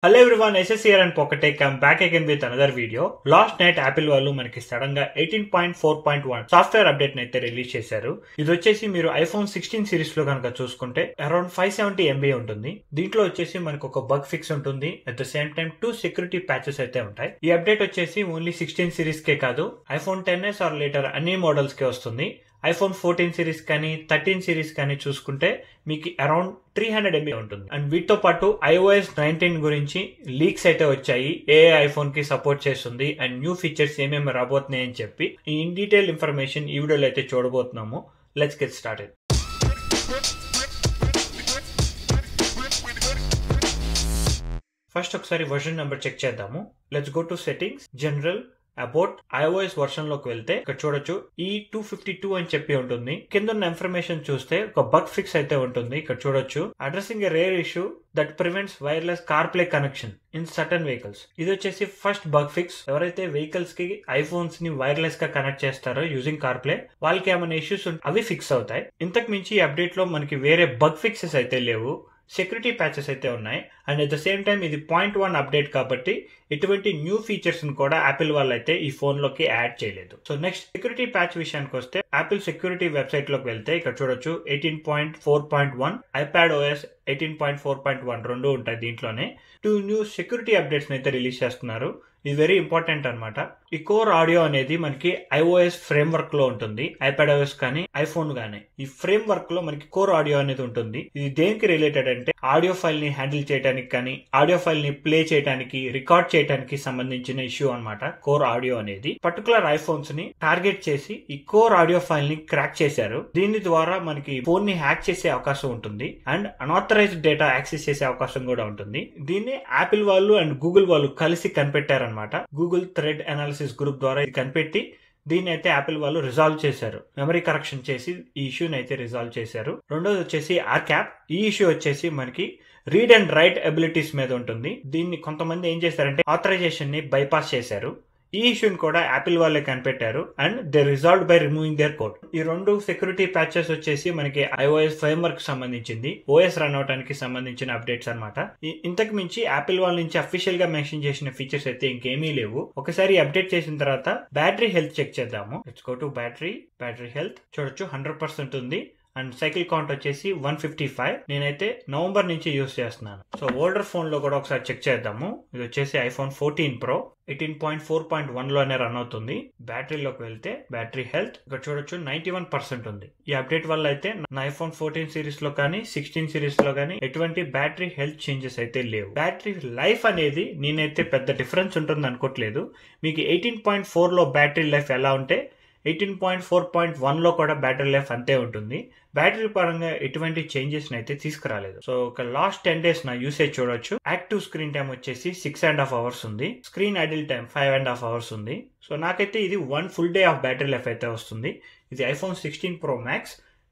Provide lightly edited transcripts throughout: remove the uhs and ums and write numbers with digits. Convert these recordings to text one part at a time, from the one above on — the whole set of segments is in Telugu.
Hello everyone, SS here and Pocket Tech. I'm back again with another video. Last night Apple వాళ్ళు మనకి సడన్ గా 18.4.1 సాఫ్ట్వేర్ అప్డేట్ ని అయితే రిలీజ్ చేశారు. ఇది వచ్చేసి మీరు iPhone 16 సిరీస్ లో కనుక చూసుకుంటే అరౌండ్ 570 MB ఉంటుంది. దీంట్లో వచ్చేసి మనకు ఒక బగ్ ఫిక్స్ ఉంటుంది. At the same time 2 security patches అయితే ఉంటాయి. ఈ అప్డేట్ వచ్చేసి ఓన్లీ 16 సిరీస్ కే కాదు, iPhone 10s ఆర్ లేటర్ అన్ని మోడల్స్ కే వస్తుంది. iPhone 14 సిరీస్ కానీ 13 సిరీస్ కానీ చూసుకుంటే మీకు అరౌండ్ 300 MB ఉంటుంది. అండ్ వీటితో పాటు iOS 19 గురించి లీక్స్ అయితే వచ్చాయి. ఏ ఐఫోన్ కి సపోర్ట్ చేస్తుంది అండ్ న్యూ ఫీచర్స్ ఏమేమి రాబోతున్నాయి అని చెప్పి ఈ ఇన్ డీటెయిల్ ఇన్ఫర్మేషన్ ఈ వీడియోలో అయితే చూడబోతున్నాము. Let's get started. ఫస్ట్ ఒకసారి వర్షన్ నెంబర్ చెక్ చేద్దాము. Let's go to settings, general, about iOS version లోకి వెళ్తే ఇక్కడ చూడొచ్చు E252 అని చెప్పి ఉంటుంది. కింద ఉన్న ఇన్ఫర్మేషన్ చూస్తే ఒక బగ్ ఫిక్స్ అయితే ఉంటుంది. ఇక్కడ చూడొచ్చు addressing a rare issue that prevents wireless CarPlay connection in certain vehicles. ఇది వచ్చేసి ఫస్ట్ బగ్ ఫిక్స్. ఎవరైతే వెహికల్స్ కి ఐఫోన్స్ ని వైర్లెస్ గా కనెక్ట్ చేస్తారో యూజింగ్ కార్ప్లే, వాళ్ళకి ఏమైనా ఇష్యూస్ అవి ఫిక్స్ అవుతాయి. ఇంతకు మించి ఈ అప్డేట్ లో మనకి వేరే బగ్ ఫిక్సెస్ అయితే లేవు, సెక్యూరిటీ ప్యాచెస్ అయితే ఉన్నాయి. And at the same time ఇది 0.1 అప్డేట్ కాబట్టి ఎటువంటి న్యూ ఫీచర్స్ కూడా యాపిల్ వాళ్ళు అయితే ఈ ఫోన్ లోకి యాడ్ చేయలేదు. సో నెక్స్ట్ సెక్యూరిటీ ప్యాచ్ విషయానికి వస్తే యాపిల్ సెక్యూరిటీ వెబ్సైట్ లోకి వెళ్తే ఇక్కడ చూడొచ్చు 18.4.1, iPadOS 18.4.1 రెండు ఉంటాయి. దీంట్లోనే 2 న్యూ సెక్యూరిటీ అప్డేట్స్ అయితే రిలీజ్ చేస్తున్నారు. ఇది వెరీ ఇంపార్టెంట్ అనమాట. ఈ కోర్ ఆడియో అనేది మనకి iOS ఫ్రేమ్ వర్క్ లో ఉంటుంది, iPadOS కానీ ఐఫోన్ కానీ. ఈ ఫ్రేమ్ వర్క్ లో మనకి కోర్ ఆడియో అనేది ఉంటుంది. ఇది దేనికి రిలేటెడ్ అంటే ఆడియో ఫైల్ ని హ్యాండిల్ చేయడానికి కానీ ఆడియో ఫైల్ ని ప్లే చేయడానికి, రికార్డ్ చేయడానికి సంబంధించిన ఇష్యూ అనమాట. కోర్ ఆడియో అనేది పర్టికులర్ ఐఫోన్స్ ని టార్గెట్ చేసి ఈ కోర్ ఆడియో ఫైల్ ని క్రాక్ చేశారు. దీని ద్వారా మనకి ఫోన్ ని హ్యాక్ చేసే అవకాశం ఉంటుంది అండ్ అన్ఆథరైజ్డ్ డేటా యాక్సెస్ చేసే అవకాశం కూడా ఉంటుంది. దీన్ని యాపిల్ వాళ్ళు అండ్ గూగుల్ వాళ్ళు కలిసి కనిపెట్టారు అనమాట. గూగుల్ థ్రెడ్ అనాలిసిస్ గ్రూప్ ద్వారా ఇది కనిపెట్టి దీన్ని అయితే యాపిల్ వాళ్ళు రిజాల్వ్ చేశారు. మెమరీ కరెక్షన్ చేసి ఈ ఇష్యూని అయితే రిజాల్వ్ చేశారు. రెండోది వచ్చేసి ఆర్క్యాప్. ఈ ఇష్యూ వచ్చేసి మనకి రీడ్ అండ్ రైట్ ఎబిలిటీస్ మీద ఉంటుంది. దీన్ని కొంతమంది ఏం చేశారంటే ఆథరైజేషన్ ని బైపాస్ చేశారు. ఈ ఇష్యూని కూడా యాపిల్ వాళ్ళే కనిపెట్టారు and they resolved by removing their code. ఈ రెండు సెక్యూరిటీ ప్యాచెస్ వచ్చేసి మనకి iOS ఫ్రేమ్ వర్క్ సంబంధించింది, OS రన్ అవడానికి సంబంధించిన అప్డేట్స్ అనమాట. ఇంతకు మించి యాపిల్ వాళ్ళ నుంచి అఫీషియల్ గా మెన్షన్ చేసిన ఫీచర్స్ అయితే ఇంకేమీ లేవు. ఒకసారి అప్డేట్ చేసిన తర్వాత బ్యాటరీ హెల్త్ చెక్ చేద్దాము. Let's go to battery health. చూడొచ్చు 100% ఉంది అండ్ సైకిల్ కౌంట్ వచ్చేసి 155. నేనైతే నవంబర్ నుంచి యూస్ చేస్తున్నాను. సో ఓల్డర్ ఫోన్ లో కూడా ఒకసారి చెక్ చేద్దాము. ఇది వచ్చేసి iPhone 14 Pro 18.4.1 లోనే రన్ అవుతుంది. బ్యాటరీలోకి వెళ్తే బ్యాటరీ హెల్త్ ఇక్కడ చూడొచ్చు 91% ఉంది. ఈ అప్డేట్ వల్ల అయితే నా iPhone 14 సిరీస్ లో కానీ 16 సిరీస్ లో కానీ ఎటువంటి బ్యాటరీ హెల్త్ చేంజెస్ అయితే లేవు. బ్యాటరీ లైఫ్ అనేది నేనైతే పెద్ద డిఫరెన్స్ ఉంటుంది అనుకోవట్లేదు. మీకు 18.4 లో బ్యాటరీ లైఫ్ ఎలా ఉంటే 18.4.1 లో కూడా బ్యాటరీ లైఫ్ అంతే ఉంటుంది. బ్యాటరీ పరంగా ఎటువంటి చేంజెస్ అయితే తీసుకురాలేదు. సో ఒక లాస్ట్ 10 days నా యూసేజ్ చూడొచ్చు. యాక్టివ్ స్క్రీన్ టైం వచ్చేసి 6.5 hours ఉంది. స్క్రీన్ ఐడిల్ టైం 5.5 hours ఉంది. సో నాకైతే ఇది 1 full day of battery life అయితే వస్తుంది. ఇది iPhone 16 Pro Max.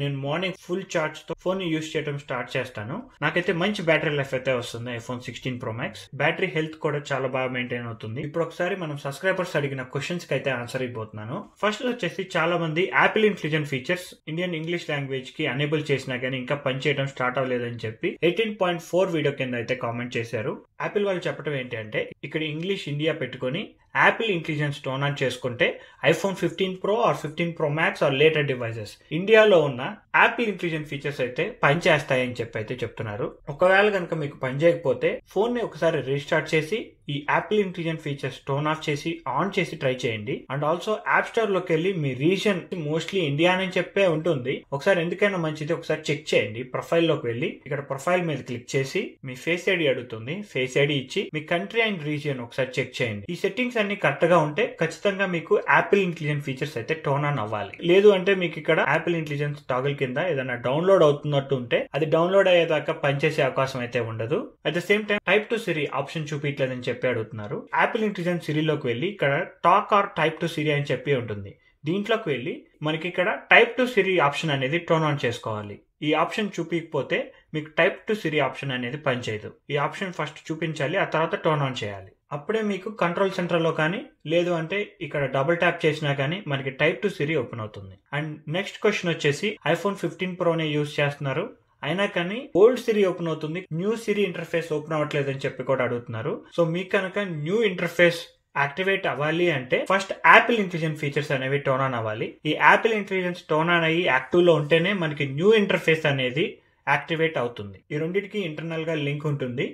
నేను మార్నింగ్ ఫుల్ చార్జ్ తో ఫోన్ యూజ్ చేయడం స్టార్ట్ చేస్తాను. నాకైతే మంచి బ్యాటరీ లైఫ్ అయితే వస్తుంది iPhone 16 Pro Max. Battery health కూడా చాలా బాగా మెయింటైన్ అవుతుంది. ఇప్పుడు ఒకసారి మనం సబ్స్క్రైబర్స్ అడిగిన క్వశ్చన్స్ కి అయితే ఆన్సర్ అయిపోతున్నాను. ఫస్ట్ వచ్చేసి చాలా మంది Apple infusion features Indian English language కి ఎనేబుల్ చేసినా కానీ ఇంకా పనిచేయడం స్టార్ట్ అవ్వలేదని చెప్పి 18.4 వీడియో కింద అయితే కామెంట్ చేశారు. యాపిల్ వాళ్ళు చెప్పడం ఏంటి అంటే ఇక్కడ ఇంగ్లీష్ ఇండియా పెట్టుకొని యాపిల్ ఇంటెలిజెన్స్ టోన్ ఆన్ చేసుకుంటే iPhone 15 Pro or 15 Pro Max or later devices ఇండియాలో ఉన్న యాపిల్ ఇంటెలిజెన్స్ ఫీచర్స్ అయితే పనిచేస్తాయని చెప్పి అయితే చెప్తున్నారు. ఒకవేళ కనుక మీకు పనిచేయకపోతే ఫోన్ ని ఒకసారి రీస్టార్ట్ చేసి ఈ Apple intelligence features tone of చేసి ఆన్ చేసి ట్రై చేయండి. అండ్ ఆల్సో యాప్ స్టోర్ లోకి వెళ్ళి మీ రీజన్ మోస్ట్లీ ఇండియా అని చెప్పే ఉంటుంది. ఒకసారి ఎందుకైనా మంచిది ఒకసారి చెక్ చేయండి. ప్రొఫైల్ లోకి వెళ్ళి ఇక్కడ ప్రొఫైల్ మీద క్లిక్ చేసి మీ ఫేస్ ఐడి అడుగుతుంది. ఫేస్ ఐడి ఇచ్చి మీ కంట్రీ అండ్ రీజియన్ ఒకసారి చెక్ చేయండి. ఈ సెట్టింగ్స్ అన్ని కరెక్ట్ గా ఉంటే ఖచ్చితంగా మీకు యాపిల్ ఇంటెలిజెన్స్ ఫీచర్స్ అయితే టోన్ ఆన్ అవ్వాలి. లేదు అంటే మీకు ఇక్కడ యాపిల్ ఇంటెలిజెన్స్ టాగల్ కింద ఏదైనా డౌన్లోడ్ అవుతున్నట్టు ఉంటే అది డౌన్లోడ్ అయ్యేదాకా పనిచేసే అవకాశం అయితే ఉండదు. At the same time type to Siri option చూపించలేదని చెప్పి అడుగుతున్నారు. యాపిల్ ఇంటెలిజెన్స్ సిరీలోకి వెళ్ళి ఇక్కడ talk or type to Siri అని చెప్పి ఉంటుంది. దీంట్లోకి వెళ్ళి మనకి ఇక్కడ టైప్ టు సిరి ఆప్షన్ అనేది టర్న్ ఆన్ చేసుకోవాలి. ఈ ఆప్షన్ చూపించకపోతే మీకు టైప్ టు సిరి ఆప్షన్ అనేది పనిచేయదు. ఈ ఆప్షన్ ఫస్ట్ చూపించాలి, ఆ తర్వాత టర్న్ ఆన్ చేయాలి. అప్పుడే మీకు కంట్రోల్ సెంటర్ లో కానీ లేదు అంటే ఇక్కడ డబుల్ ట్యాప్ చేసినా కానీ మనకి టైప్ టు సిరి ఓపెన్ అవుతుంది. అండ్ నెక్స్ట్ క్వశ్చన్ వచ్చేసి iPhone 15 Pro నే యూజ్ చేస్తున్నారు. అయినా కానీ ఓల్డ్ సిరీ ఓపెన్ అవుతుంది, న్యూ సిరీ ఇంటర్ఫేస్ ఓపెన్ అవ్వట్లేదు అని చెప్పి కూడా అడుగుతున్నారు. సో మీకు కనుక న్యూ ఇంటర్ఫేస్ యాక్టివేట్ అవ్వాలి అంటే ఫస్ట్ యాపిల్ ఇంటెలిజెన్స్ ఫీచర్స్ అనేవి టర్న్ ఆన్ అవ్వాలి. ఈ యాపిల్ ఇంటెలిజెన్స్ టర్న్ ఆన్ అయ్యి యాక్టివ్ లో ఉంటేనే మనకి న్యూ ఇంటర్ఫేస్ అనేది యాక్టివేట్ అవుతుంది. ఈ రెండింటికి ఇంటర్నల్ గా లింక్ ఉంటుంది.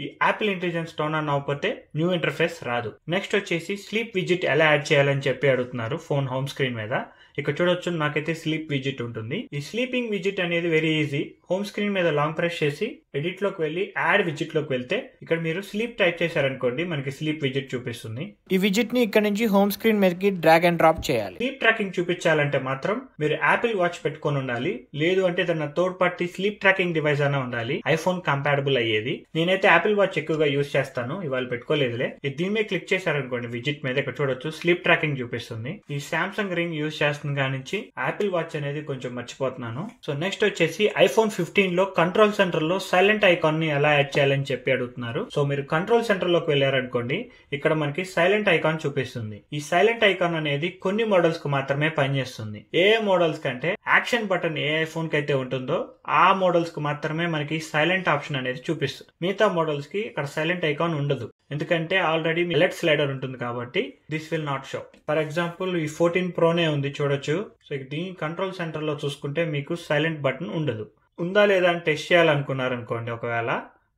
ఈ యాపిల్ ఇంటెలిజెన్స్ టర్న్ ఆన్ అవ్వకపోతే న్యూ ఇంటర్ఫేస్ రాదు. నెక్స్ట్ వచ్చేసి స్లీప్ విజిట్ ఎలా యాడ్ చేయాలని చెప్పి అడుగుతున్నారు ఫోన్ హోమ్ స్క్రీన్ మీద. ఇక్కడ చూడొచ్చు, నాకైతే స్లీప్ విజిట్ ఉంటుంది. ఈ స్లీపింగ్ విజిట్ అనేది వెరీ ఈజీ. హోమ్ స్క్రీన్ మీద లాంగ్ ప్రెస్ చేసి ఎడిట్ లోకి వెళ్ళి యాడ్ విజిట్ లోకి వెళ్తే ఇక్కడ మీరు స్లీప్ టైప్ చేశారనుకోండి, మనకి స్లీప్ విజిట్ చూపిస్తుంది. ఈ విజిట్ ని ఇక్కడ నుంచి హోమ్ స్క్రీన్ మీదకి డ్రాగ్ అండ్ డ్రాప్ చేయాలి. స్లీప్ ట్రాకింగ్ చూపించాలంటే మాత్రం మీరు యాపిల్ వాచ్ పెట్టుకొని ఉండాలి, లేదు అంటే తన third party sleep tracking device అయినా ఉండాలి, ఐఫోన్ కంపాటబుల్ అయ్యేది. నేనైతే యాపిల్ వాచ్ ఎక్కువగా యూజ్ చేస్తాను, ఇవాళ పెట్టుకోలేదులే. దీని మీద క్లిక్ చేశారనుకోండి విజిట్ మీద, ఇక్కడ చూడొచ్చు స్లీప్ ట్రాకింగ్ చూపిస్తుంది. ఈ సామ్సంగ్ రింగ్ యూజ్ చేస్తున్న నుంచి యాపిల్ వాచ్ అనేది కొంచెం మర్చిపోతున్నాను. సో నెక్స్ట్ వచ్చేసి ఐఫోన్ 15 లో కంట్రోల్ సెంటర్ లో సైలెంట్ ఐకాన్ ని ఎలా యాడ్ చేయాలని చెప్పి అడుగుతున్నారు. సో మీరు కంట్రోల్ సెంటర్ లోకి వెళ్ళారనుకోండి, ఇక్కడ మనకి సైలెంట్ ఐకాన్ చూపిస్తుంది. ఈ సైలెంట్ ఐకాన్ అనేది కొన్ని మోడల్స్ కు మాత్రమే పనిచేస్తుంది. ఏ మోడల్స్ కంటే యాక్షన్ బటన్ ఏ ఐఫోన్ కి అయితే ఉంటుందో ఆ మోడల్స్ కు మాత్రమే మనకి సైలెంట్ ఆప్షన్ అనేది చూపిస్తుంది. మిగతా మోడల్స్ కి ఇక్కడ సైలెంట్ ఐకాన్ ఉండదు, ఎందుకంటే ఆల్రెడీ లెఫ్ట్ స్లైడర్ ఉంటుంది కాబట్టి this will not show. For example ఈ 14 ప్రోనే ఉంది చూడొచ్చు. సో దీని కంట్రోల్ సెంటర్ లో చూసుకుంటే మీకు సైలెంట్ బటన్ ఉండదు. ఉందా లేదా అని టెస్ట్ చేయాలనుకున్నారనుకోండి, ఒకవేళ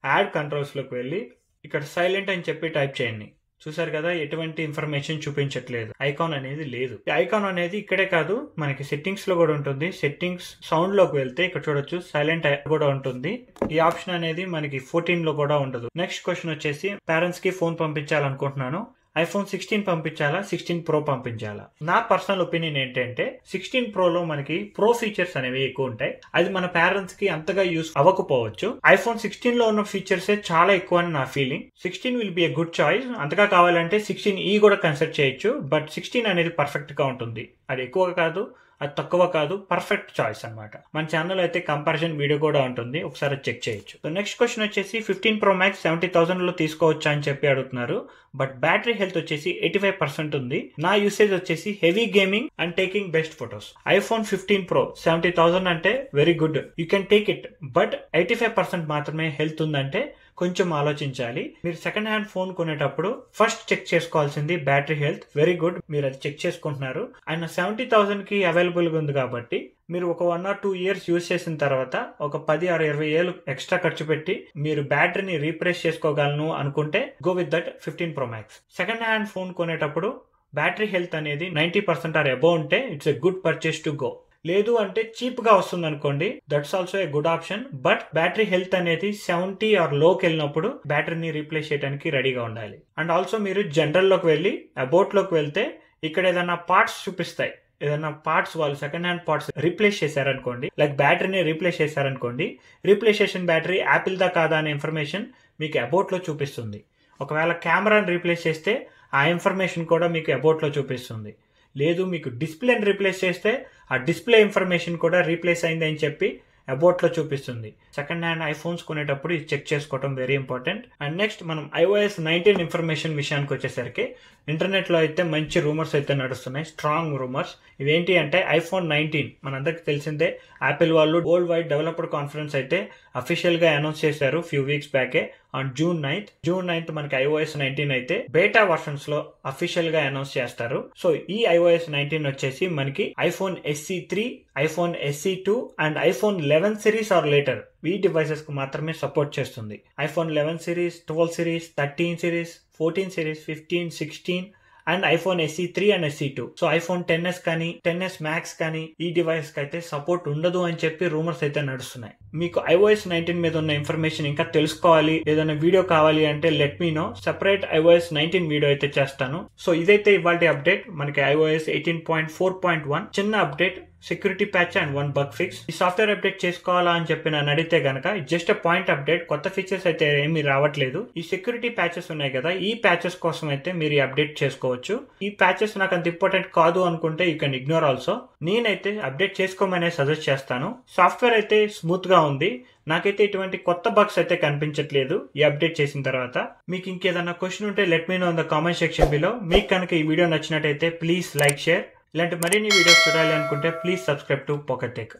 యాడ్ కంట్రోల్స్ లోకి వెళ్ళి ఇక్కడ సైలెంట్ అని చెప్పి టైప్ చేయండి. చూసారు కదా, ఎటువంటి ఇన్ఫర్మేషన్ చూపించట్లేదు, ఐకాన్ అనేది లేదు. ఈ ఐకాన్ అనేది ఇక్కడే కాదు, మనకి సెట్టింగ్స్ లో కూడా ఉంటుంది. సెట్టింగ్స్ సౌండ్ లోకి వెళ్తే ఇక్కడ చూడొచ్చు సైలెంట్ కూడా ఉంటుంది. ఈ ఆప్షన్ అనేది మనకి 14 లో కూడా ఉండదు. నెక్స్ట్ క్వశ్చన్ వచ్చేసి, పేరెంట్స్ కి ఫోన్ పంపించాలనుకుంటున్నాను, ఐఫోన్ 16 పంపించాలా 16 ప్రో పంపించాలా? నా పర్సనల్ ఒపీనియన్ ఏంటంటే 16 ప్రోలో మనకి ప్రో ఫీచర్స్ అనేవి ఎక్కువ ఉంటాయి. అది మన పేరెంట్స్ కి అంతగా యూస్ అవ్వకపోవచ్చు. ఐఫోన్ 16 లో ఉన్న ఫీచర్స్ చాలా ఎక్కువ అని నా feeling. 16 will be a good choice. అంతగా కావాలంటే 16E కూడా కన్సిడర్ చేయొచ్చు. బట్ 16 అనేది పర్ఫెక్ట్ గా ఉంటుంది. అది ఎక్కువ కాదు, అది తక్కువ కాదు, పర్ఫెక్ట్ చాయిస్ అనమాట. మన ఛానల్ అయితే కంపారిజన్ వీడియో కూడా ఉంటుంది, ఒకసారి చెక్ చేయొచ్చు. సో నెక్స్ట్ క్వశ్చన్ వచ్చేసి 15 Pro Max 70,000 లో తీసుకోవచ్చా అని చెప్పి అడుగుతున్నారు. బట్ బ్యాటరీ హెల్త్ వచ్చేసి 85% ఉంది. నా యూసేజ్ వచ్చేసి heavy gaming and taking best photos. IPhone 15 Pro 70,000 అంటే very good, you can take it. But 85% మాత్రమే హెల్త్ ఉందంటే కొంచెం ఆలోచించాలి. మీరు సెకండ్ హ్యాండ్ ఫోన్ కొనేటప్పుడు ఫస్ట్ చెక్ చేసుకోవాల్సింది బ్యాటరీ హెల్త్. వెరీ గుడ్, మీరు అది చెక్ చేసుకుంటున్నారు. ఆయన 70,000 కి అవైలబుల్ గా ఉంది కాబట్టి మీరు ఒక 1 or 2 years యూజ్ చేసిన తర్వాత ఒక 10 or 20 ఏళ్ళు ఎక్స్ట్రా ఖర్చు పెట్టి మీరు బ్యాటరీని రీప్లేస్ చేసుకోగలను అనుకుంటే go with that 15 Pro Max. Second hand phone కొనేటప్పుడు బ్యాటరీ హెల్త్ అనేది 90% or అబౌవ్ ఉంటే it's a good purchase to go. లేదు అంటే చీప్ గా వస్తుంది అనుకోండి, that's also a good option. But battery health అనేది 70 or లోకి వెళ్ళినప్పుడు బ్యాటరీని రీప్లేస్ చేయడానికి రెడీగా ఉండాలి. అండ్ ఆల్సో మీరు జనరల్ లోకి వెళ్ళి అబౌట్ లోకి వెళ్తే ఇక్కడ ఏదైనా పార్ట్స్ చూపిస్తాయి. ఏదైనా పార్ట్స్ వాళ్ళు సెకండ్ హ్యాండ్ పార్ట్స్ రీప్లేస్ చేశారనుకోండి, లైక్ బ్యాటరీని రీప్లేస్ చేశారనుకోండి, రీప్లేస్ చేసిన బ్యాటరీ యాపిల్ దా కాదా అనే ఇన్ఫర్మేషన్ మీకు అబౌట్ లో చూపిస్తుంది. ఒకవేళ కెమెరాని రీప్లేస్ చేస్తే ఆ ఇన్ఫర్మేషన్ కూడా మీకు అబౌట్ లో చూపిస్తుంది. లేదు మీకు డిస్ప్లేని రీప్లేస్ చేస్తే ఆ డిస్ప్లే ఇన్ఫర్మేషన్ కూడా రీప్లేస్ అయింది అని చెప్పి అబౌట్ లో చూపిస్తుంది. సెకండ్ హ్యాండ్ ఐఫోన్స్ కొనేటప్పుడు ఇది చెక్ చేసుకోవడం వెరీ ఇంపార్టెంట్. అండ్ నెక్స్ట్ మనం iOS 19 ఇన్ఫర్మేషన్ విషయానికి వచ్చేసరికి ఇంటర్నెట్ లో అయితే మంచి రూమర్స్ అయితే నడుస్తున్నాయి, స్ట్రాంగ్ రూమర్స్. ఇవేంటి అంటే ఐఫోన్ 19 మనందరికి తెలిసిందే, యాపిల్ వాళ్ళు వరల్డ్ వైడ్ డెవలపర్ కాన్ఫరెన్స్ అయితే అఫీషియల్ గా అనౌన్స్ చేశారు ఫ్యూ వీక్స్ బ్యాకే ఆన్ June 9th మనకి iOS 19 అయితే బేటా వర్షన్స్ లో అఫీషియల్ గా అనౌన్స్ చేస్తారు. సో ఈ iOS 19 వచ్చేసి మనకి iPhone SE 3, iPhone SE 2 and iPhone 11 series or later ఈ డివైసెస్ కు మాత్రమే సపోర్ట్ చేస్తుంది. IPhone 11 series, 12 series, 13 series, 14 series, 15, 16 and iPhone SE 3 and SE 2. So iPhone 10s కానీ 10s Max కానీ ఈ డివైస్ కి అయితే సపోర్ట్ ఉండదు అని చెప్పి రూమర్స్ అయితే నడుస్తున్నాయి. మీకు iOS 19 మీద ఉన్న ఇన్ఫర్మేషన్ ఇంకా తెలుసుకోవాలి, ఏదైనా వీడియో కావాలి అంటే let me know, separate iOS 19 video అయితే చేస్తాను. సో ఇదైతే ఇవాల్టి అప్డేట్. మనకి iOS 18.4.1 చిన్న update, security patch and 1 bug fix. ఈ సాఫ్ట్వేర్ అప్డేట్ చేసుకోవాలా అని చెప్పి నన్ను అడిగితే గనక జస్ట్ పాయింట్ అప్డేట్, కొత్త ఫీచర్స్ అయితే ఏమీ రావట్లేదు. ఈ సెక్యూరిటీ ప్యాచెస్ ఉన్నాయి కదా, ఈ ప్యాచెస్ కోసం అయితే మీరు అప్డేట్ చేసుకోవచ్చు. ఈ ప్యాచెస్ నాకు అంత ఇంపార్టెంట్ కాదు అనుకుంటే యూ కెన్ ఇగ్నోర్ ఆల్సో. నేనైతే అప్డేట్ చేసుకోమనే సజెస్ట్ చేస్తాను. సాఫ్ట్వేర్ అయితే స్మూత్ గా ఉంది, నాకైతే ఇటువంటి కొత్త బగ్స్ అయితే కనిపించట్లేదు ఈ అప్డేట్ చేసిన తర్వాత. మీకు ఇంకేదన్నా క్వశ్చన్ ఉంటే let me know in the comment section below. మీకు కనుక ఈ వీడియో నచ్చినట్టయితే ప్లీజ్ లైక్, షేర్. ఇలాంటి మరిన్ని వీడియోస్ చూడాలి అనుకుంటే please subscribe to Pocket Tech.